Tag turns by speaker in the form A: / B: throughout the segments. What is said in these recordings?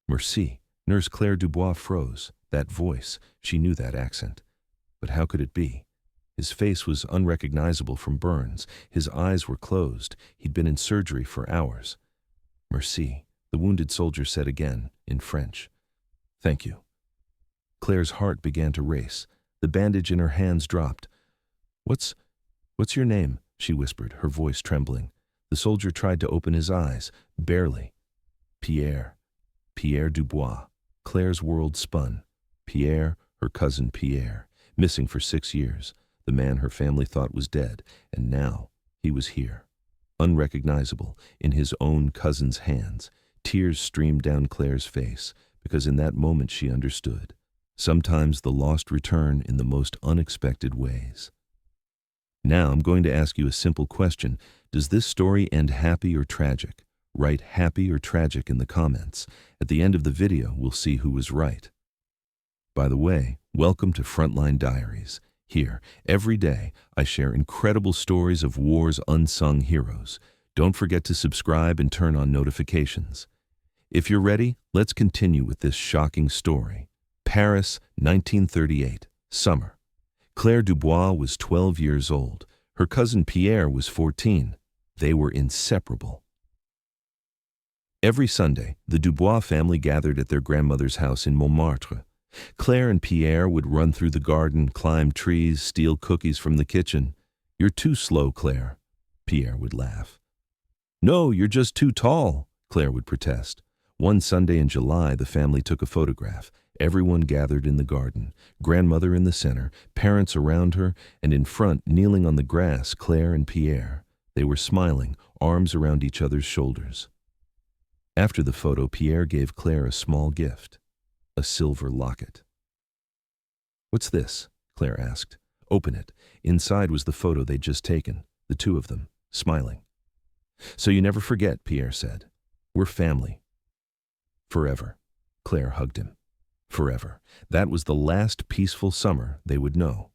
A: Merci. Nurse Claire Dubois froze. That voice, she knew that accent. But how could it be? His face was unrecognizable from burns. His eyes were closed. He'd been in surgery for hours. Merci, the wounded soldier said again, in French. Thank you. Claire's heart began to race. The bandage in her hands dropped. What's your name? She whispered, her voice trembling. The soldier tried to open his eyes, barely. Pierre. Pierre Dubois. Claire's world spun. Pierre, her cousin Pierre, missing for 6 years. The man her family thought was dead, and now he was here. Unrecognizable, in his own cousin's hands. Tears streamed down Claire's face, because in that moment she understood. Sometimes the lost return in the most unexpected ways. Now I'm going to ask you a simple question. Does this story end happy or tragic? Write happy or tragic in the comments. At the end of the video, we'll see who was right. By the way, welcome to Frontline Diaries. Here, every day, I share incredible stories of war's unsung heroes. Don't forget to subscribe and turn on notifications. If you're ready, let's continue with this shocking story. Paris, 1938, summer. Claire Dubois was 12 years old. Her cousin Pierre was 14. They were inseparable. Every Sunday, the Dubois family gathered at their grandmother's house in Montmartre. Claire and Pierre would run through the garden, climb trees, steal cookies from the kitchen. You're too slow, Claire, Pierre would laugh. No, you're just too tall, Claire would protest. One Sunday in July, the family took a photograph. Everyone gathered in the garden, grandmother in the center, parents around her, and in front, kneeling on the grass, Claire and Pierre. They were smiling, arms around each other's shoulders. After the photo, Pierre gave Claire a small gift. A silver locket. What's this? Claire asked. Open it. Inside was the photo they'd just taken, the two of them, smiling. So you never forget, Pierre said. We're family. Forever. Claire hugged him. Forever. That was the last peaceful summer they would know.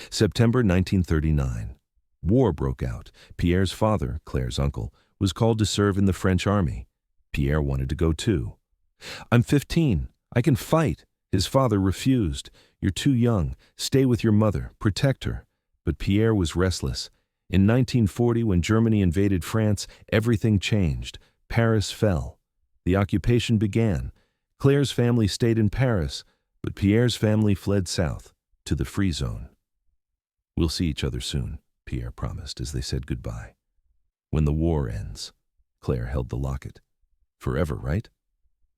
A: September 1939. War broke out. Pierre's father, Claire's uncle, was called to serve in the French army. Pierre wanted to go too. I'm 15. I can fight. His father refused. You're too young. Stay with your mother. Protect her. But Pierre was restless. In 1940, when Germany invaded France, everything changed. Paris fell. The occupation began. Claire's family stayed in Paris, but Pierre's family fled south, to the free zone. We'll see each other soon, Pierre promised as they said goodbye. When the war ends. Claire held the locket. Forever, right?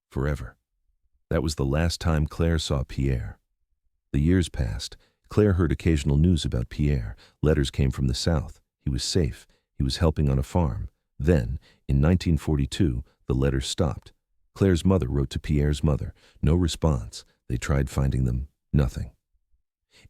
A: Forever. That was the last time Claire saw Pierre. The years passed. Claire heard occasional news about Pierre. Letters came from the south. He was safe. He was helping on a farm. Then, in 1942, the letters stopped. Claire's mother wrote to Pierre's mother. No response. They tried finding them. Nothing.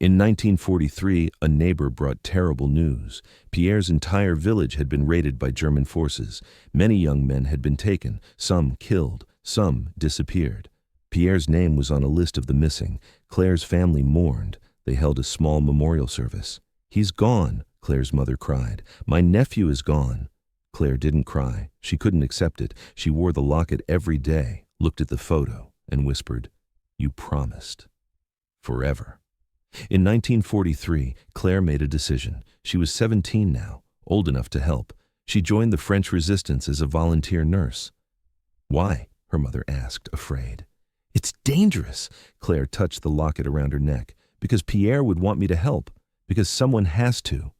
A: In 1943, a neighbor brought terrible news. Pierre's entire village had been raided by German forces. Many young men had been taken, some killed, some disappeared. Pierre's name was on a list of the missing. Claire's family mourned. They held a small memorial service. He's gone, Claire's mother cried. My nephew is gone. Claire didn't cry. She couldn't accept it. She wore the locket every day, looked at the photo, and whispered, You promised. Forever. In 1943, Claire made a decision. She was 17 now, old enough to help. She joined the French resistance as a volunteer nurse. Why? Her mother asked, afraid. It's dangerous. Claire touched the locket around her neck. Because Pierre would want me to help. Because someone has to.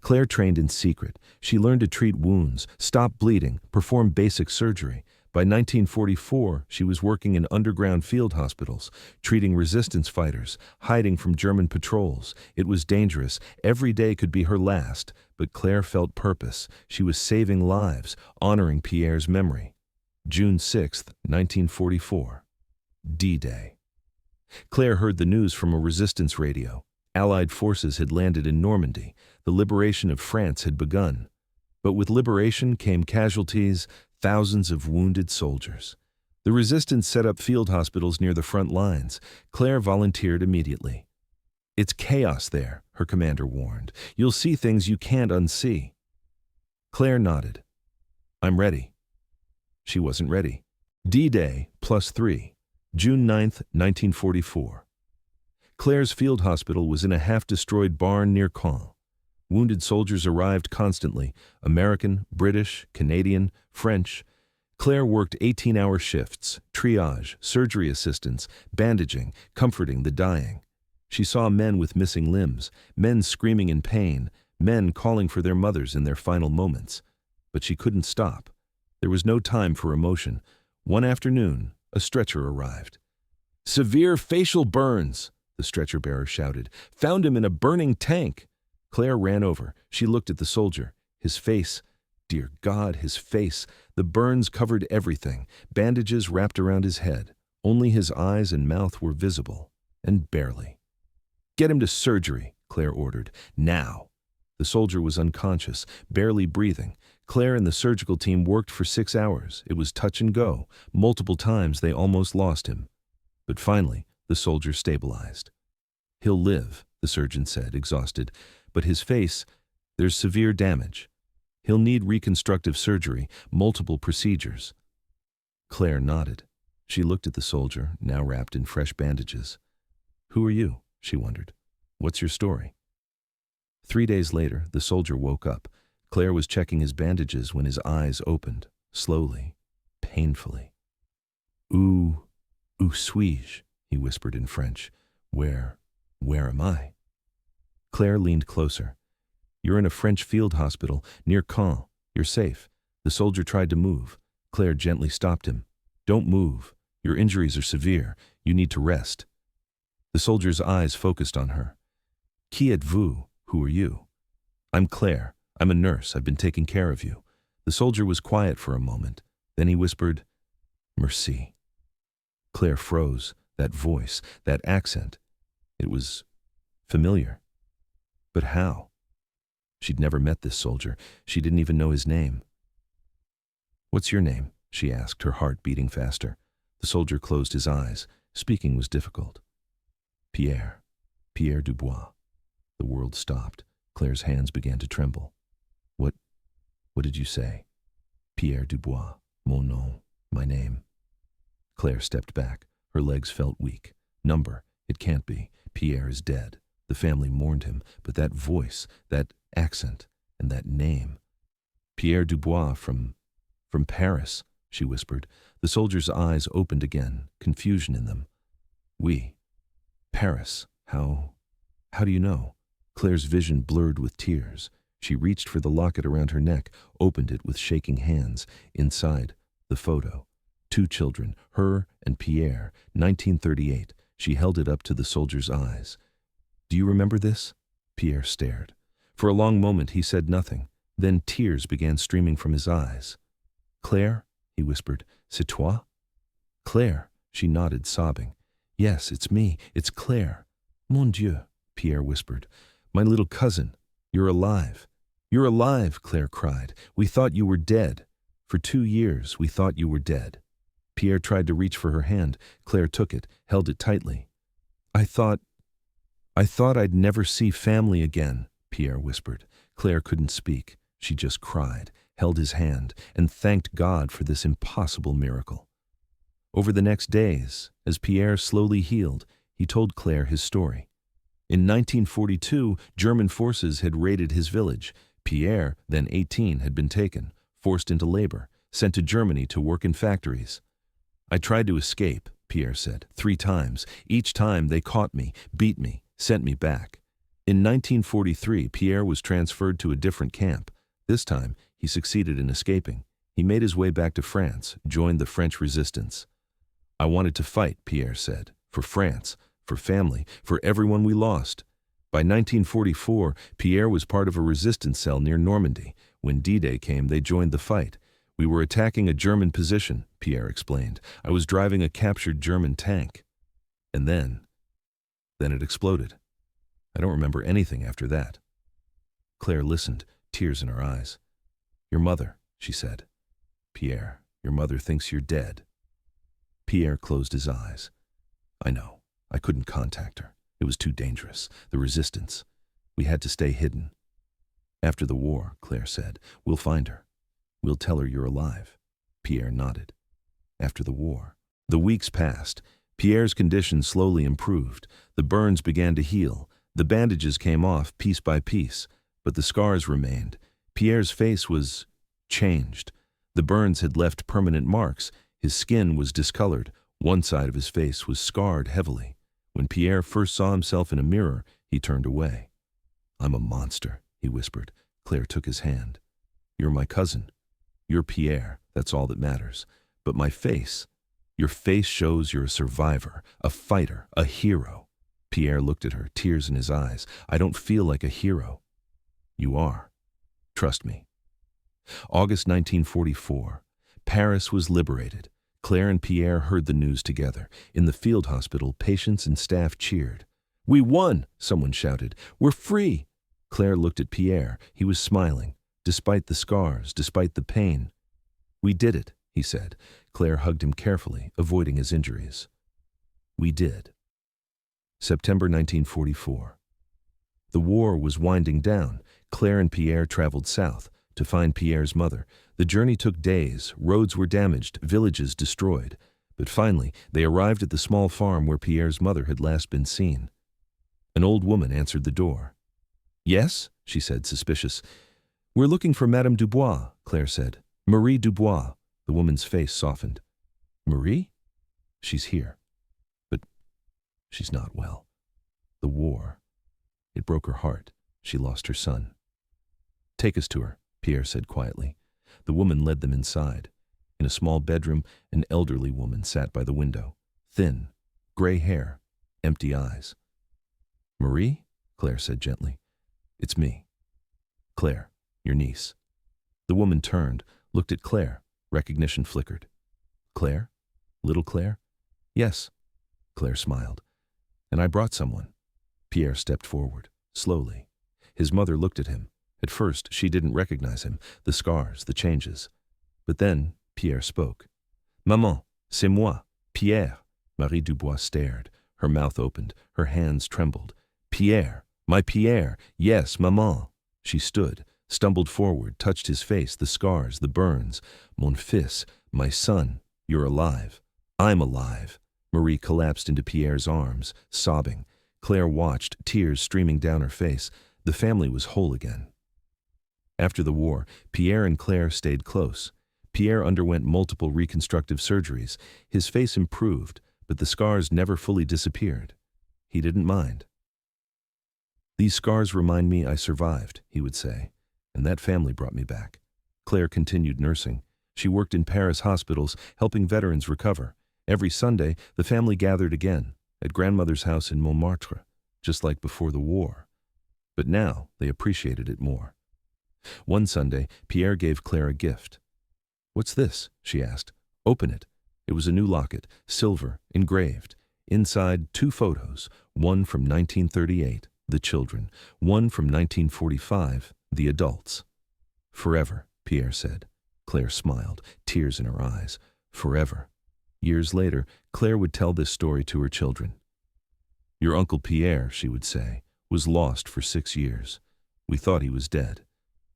A: Claire trained in secret. She learned to treat wounds, stop bleeding, perform basic surgery. By 1944, she was working in underground field hospitals, treating resistance fighters, hiding from German patrols. It was dangerous. Every day could be her last, but Claire felt purpose. She was saving lives, honoring Pierre's memory. June 6, 1944. D-Day. Claire heard the news from a resistance radio. Allied forces had landed in Normandy. The liberation of France had begun. But with liberation came casualties, thousands of wounded soldiers. The resistance set up field hospitals near the front lines. Claire volunteered immediately. It's chaos there, her commander warned. You'll see things you can't unsee. Claire nodded. I'm ready. She wasn't ready. D-Day +3, June 9th, 1944. Claire's field hospital was in a half-destroyed barn near Caen. Wounded soldiers arrived constantly, American, British, Canadian, French. Claire worked 18-hour shifts, triage, surgery assistance, bandaging, comforting the dying. She saw men with missing limbs, men screaming in pain, men calling for their mothers in their final moments. But she couldn't stop. There was no time for emotion. One afternoon, a stretcher arrived. "Severe facial burns," the stretcher bearer shouted. "Found him in a burning tank." Claire ran over. She looked at the soldier. His face, dear God, his face. The burns covered everything. Bandages wrapped around his head. Only his eyes and mouth were visible, and barely. "Get him to surgery," Claire ordered. "Now." The soldier was unconscious, barely breathing. Claire and the surgical team worked for 6 hours. It was touch and go. Multiple times they almost lost him. But finally, the soldier stabilized. "He'll live," the surgeon said, exhausted. "But his face, there's severe damage. He'll need reconstructive surgery, multiple procedures." Claire nodded. She looked at the soldier, now wrapped in fresh bandages. "Who are you?" she wondered. "What's your story?" 3 days later, the soldier woke up. Claire was checking his bandages when his eyes opened, slowly, painfully. Où suis-je?" he whispered in French. Where am I?" Claire leaned closer. "You're in a French field hospital near Caen. You're safe." The soldier tried to move. Claire gently stopped him. "Don't move. Your injuries are severe. You need to rest." The soldier's eyes focused on her. "Qui êtes-vous? Who are you?" "I'm Claire. I'm a nurse. I've been taking care of you." The soldier was quiet for a moment. Then he whispered, "Merci." Claire froze. That voice, that accent. It was familiar. But how? She'd never met this soldier. She didn't even know his name. "What's your name?" she asked, her heart beating faster. The soldier closed his eyes. Speaking was difficult. "Pierre. Pierre Dubois." The world stopped. Claire's hands began to tremble. What did you say?" "Pierre Dubois. Mon nom. My name." Claire stepped back. Her legs felt weak. Number. It can't be. Pierre is dead. The family mourned him, but that voice, that accent, and that name. "Pierre Dubois from Paris," she whispered. The soldier's eyes opened again, confusion in them. "Oui. Paris. How do you know?" Claire's vision blurred with tears. She reached for the locket around her neck, opened it with shaking hands. Inside, the photo. 2 children, her and Pierre, 1938. She held it up to the soldier's eyes. "Do you remember this?" Pierre stared. For a long moment he said nothing. Then tears began streaming from his eyes. "Claire?" he whispered. "C'est toi?" "Claire," she nodded, sobbing. "Yes, it's me. It's Claire." "Mon Dieu," Pierre whispered. "My little cousin. You're alive." "You're alive," Claire cried. "We thought you were dead. For 2 years, we thought you were dead." Pierre tried to reach for her hand. Claire took it, held it tightly. I thought I'd never see family again," Pierre whispered. Claire couldn't speak. She just cried, held his hand, and thanked God for this impossible miracle. Over the next days, as Pierre slowly healed, he told Claire his story. In 1942, German forces had raided his village. Pierre, then 18, had been taken, forced into labor, sent to Germany to work in factories. "I tried to escape," Pierre said, 3 times. Each time they caught me, beat me, sent me back. In 1943, Pierre was transferred to a different camp. This time, he succeeded in escaping. He made his way back to France, joined the French resistance. "I wanted to fight," Pierre said, "for France, for family, for everyone we lost." By 1944, Pierre was part of a resistance cell near Normandy. When D-Day came, they joined the fight. "We were attacking a German position," Pierre explained. "I was driving a captured German tank." And then it exploded. I don't remember anything after that. Claire listened, tears in her eyes. "Your mother," she said. "Pierre, your mother thinks you're dead." Pierre closed his eyes. "I know. I couldn't contact her. It was too dangerous. The resistance. We had to stay hidden." "After the war," Claire said, "we'll find her. We'll tell her you're alive." Pierre nodded. after the war. The weeks passed. Pierre's condition slowly improved. The burns began to heal. The bandages came off piece by piece, but the scars remained. Pierre's face was changed. The burns had left permanent marks. His skin was discolored. One side of his face was scarred heavily. When Pierre first saw himself in a mirror, he turned away. "I'm a monster," he whispered. Claire took his hand. "You're my cousin. You're Pierre. That's all that matters. But my face, your face shows you're a survivor, a fighter, a hero." Pierre looked at her, tears in his eyes. "I don't feel like a hero." "You are. Trust me." August 1944. Paris was liberated. Claire and Pierre heard the news together. In the field hospital, patients and staff cheered. "We won!" someone shouted. "We're free!" Claire looked at Pierre. He was smiling, despite the scars, despite the pain. "We did it," he said. Claire hugged him carefully, avoiding his injuries. "We did." September 1944. The war was winding down. Claire and Pierre traveled south to find Pierre's mother. The journey took days. Roads were damaged, villages destroyed. But finally, they arrived at the small farm where Pierre's mother had last been seen. An old woman answered the door. "Yes?" she said, suspicious. "We're looking for Madame Dubois," Claire said. "Marie Dubois." The woman's face softened. "Marie? She's here. But she's not well. The war. It broke her heart. She lost her son." "Take us to her," Pierre said quietly. The woman led them inside. In a small bedroom, an elderly woman sat by the window. Thin, gray hair, empty eyes. "Marie?" Claire said gently. "It's me. Claire, your niece." The woman turned, looked at Claire. Recognition flickered. "Claire? Little Claire?" "Yes." Claire smiled. "And I brought someone." Pierre stepped forward, slowly. His mother looked at him. At first, she didn't recognize him, the scars, the changes. But then, Pierre spoke. "Maman, c'est moi, Pierre." Marie Dubois stared. Her mouth opened. Her hands trembled. "Pierre, my Pierre, yes, maman." She stood, stumbled forward, touched his face, the scars, the burns. "Mon fils, my son, you're alive. I'm alive." Marie collapsed into Pierre's arms, sobbing. Claire watched, tears streaming down her face. The family was whole again. After the war, Pierre and Claire stayed close. Pierre underwent multiple reconstructive surgeries. His face improved, but the scars never fully disappeared. He didn't mind. "These scars remind me I survived," he would say, "and that family brought me back." Claire continued nursing. She worked in Paris hospitals, helping veterans recover. Every Sunday, the family gathered again, at grandmother's house in Montmartre, just like before the war. But now, they appreciated it more. One Sunday, Pierre gave Claire a gift. "What's this?" she asked. "Open it." It was a new locket, silver, engraved. Inside, 2 photos, one from 1938, the children, one from 1945, the adults. "Forever," Pierre said. Claire smiled, tears in her eyes. "Forever." Years later, Claire would tell this story to her children. "Your Uncle Pierre," she would say, "was lost for 6 years. We thought he was dead.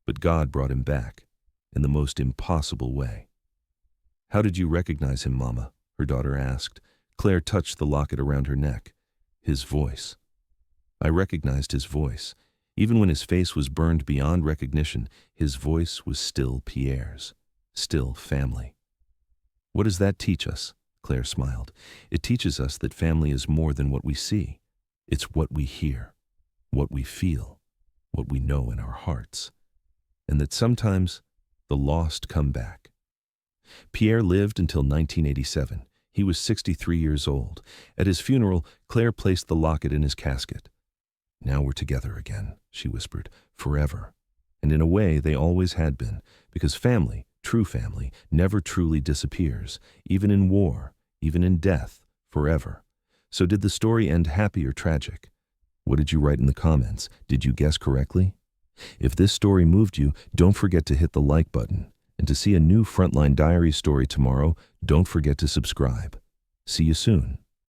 A: But God brought him back, in the most impossible way." "How did you recognize him, Mama?" her daughter asked. Claire touched the locket around her neck. "His voice. I recognized his voice. Even when his face was burned beyond recognition, his voice was still Pierre's, still family." "What does that teach us?" Claire smiled. "It teaches us that family is more than what we see. It's what we hear, what we feel, what we know in our hearts. And that sometimes the lost come back." Pierre lived until 1987. He was 63 years old. At his funeral, Claire placed the locket in his casket. "Now we're together again," she whispered, "forever." And in a way, they always had been, because family, true family, never truly disappears, even in war, even in death, forever. So did the story end happy or tragic? What did you write in the comments? Did you guess correctly? If this story moved you, don't forget to hit the like button. And to see a new Frontline Diaries story tomorrow, don't forget to subscribe. See you soon.